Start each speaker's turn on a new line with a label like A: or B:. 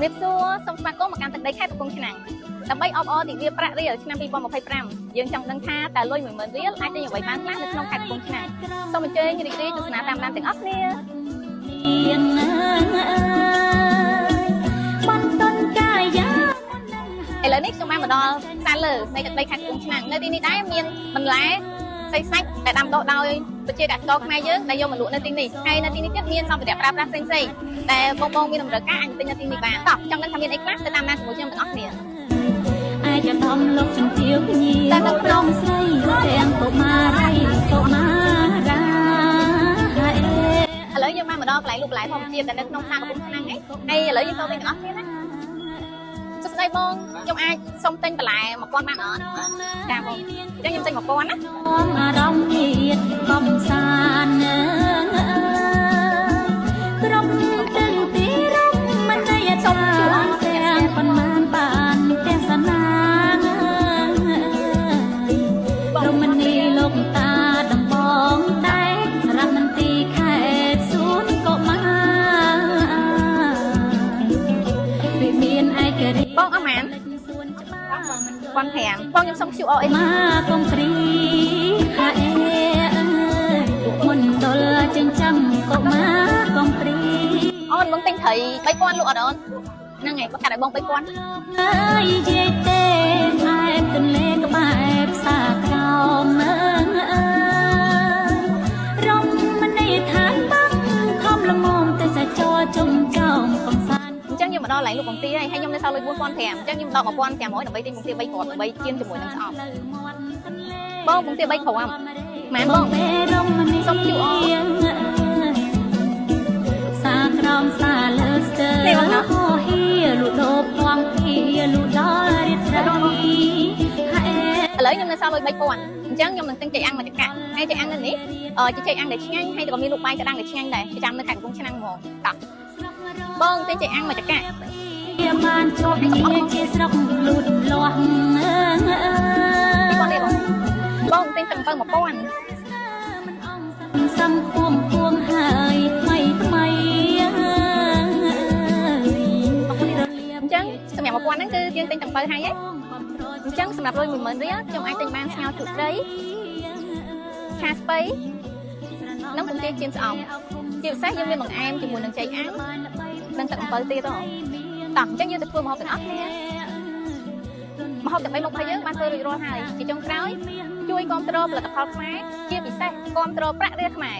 A: រៀបសួរសូមស្វាគមន៍មកកាន់ទឹកដីខេត្តកំពង់ឆ្នាំងដើម្បីអបអរទិវាប្រាក់រៀលឆ្នាំ2025យើងចង់ដឹងថាតើលុយ 10000 រៀលអាចទិញអ្វីបានខ្លះនៅក្នុងខេត្តកំពង់ឆ្នាំងសូមអញ្ជើញរីករាយទស្សនាតាមដានទាំងអស់គ្នាឥឡូវនេះខ្ញុំបានមកដល់ផ្សារលើនៃទឹកដីខេត្តកំពង់ឆ្នាំងនៅទីនេះដែរមានបន្លែផ្សេងៗដែលដាំដុះដោយប្រជាកសិករខ្មែរយើងដែលយកមកលក់នៅទីនេះហើយនៅទីនេះទៀតមានសម្ភារៈប្រើប្រាស់ផ្សេងៗដែលបងមានតម្រូវការអាចទិញនៅទីនេះបានតោះចង់ដឹងថាមានអីខ្លះទៅតាមដានជាមួយខ្ញុំទាំងអស់គ្នា
B: អាយចំធំលោកជំទាវភ្ញៀវតែនៅក្នុងស្រីទាំងកុមារីកុមារា
A: ឥឡូវយើងបានមកដល់កន្លែងលក់បន្លែធម្មជាតិដែលនៅក្នុងផ្សារកំពង់ឆ្នាំងហើយឥឡូវយើងទៅទិញទាំងអស់គ្នាណាសួស្ដីបងខ្ញុំអាចសុំទិញបន្លែ1000បានអត់ចាបងអញ្ចឹងខ្ញុំទិញ1000ណា
B: អារម្មណ៍ទៀតកំសាន្តក្រុមទាំងទីរំមិនได้សុំជួនទាំងប៉ុន្មានបានទេសនារមណីលោកតាដំបងតែរមន្ទីខេត្តសួនកុមារវិមានឯករាជ្យ
A: បងអស់ម៉ាន1500បងខ្ញុំសុំ QR
B: មកកំព្រីហាអេមុនដុលចិញ្ចឹមកុមារកំព្រី
A: អូនបងទិញត្រី3000លក់អត់អូនហ្នឹងហើយបើកាត់ឲ្យបង3000
B: អើយនិយាយទេឯបទន្លេក្បែរផ្សារក្រោមរំមនីឋានបាក់ធំល្មមទៅសាចរជុំចោមកំសាន្ត
A: អញ្ចឹងខ្ញុំមកដល់កន្លែងលក់បង្គាហើយខ្ញុំនៅសល់លុយ4500អញ្ចឹងខ្ញុំដក1500ដើម្បីទិញបង្គា3គ្រាប់ដើម្បីជៀនជាមួយនឹងស្អប់បងបង្គា3គ្រាប់ម៉ែបងសុំ QR
B: សាក្រមសាលើស្ទើរហោហៀលូដោពងភីលូដល់រិទ្ធរី
A: ឥឡូវខ្ញុំនៅសល់លុយ3000អញ្ចឹងខ្ញុំនឹងទិញចេកអាំងមកចកាហើយចេកអាំងនៅនេះជាចេកអាំងដែលឆ្ងាញ់ហើយក៏មានលក់បាយក្តាំងដែលឆ្ងាញ់ដែរប្រចាំនៅខេត្តកំពង់ឆ្នាំងហ្មងតោះបងទិញចេកអាំងមកចកា
B: វាបានជាប់ជាស្រុកលូតលាស់
A: បងទិញសំពៅ1000
B: សំពួងហើយថ្មី
A: អញ្ចឹងសម្រាប់1000ហ្នឹងគឺយើងទិញសំពៅហើយអញ្ចឹងសម្រាប់លុយ10000រៀលខ្ញុំអាចទិញបានស្ងោរជូរត្រីឆាស្ពៃនិងបង្គាចៀនស្អំជាពិសេសយើងមានបង្អែមជាមួយនឹងចេកអាំងនិងទឹកអំពៅទៀតហ៎តោះអញ្ចឹងយើងទៅធ្វើម្ហូបទាំងអស់គ្នាម្ហូបទាំង3មុខរបស់យើងបានធ្វើរួចរាល់ហើយជាចុងក្រោយជួយគាំទ្រផលិតផលខ្មែរជាពិសេសគាំទ្រប្រាក់រៀលខ្មែរ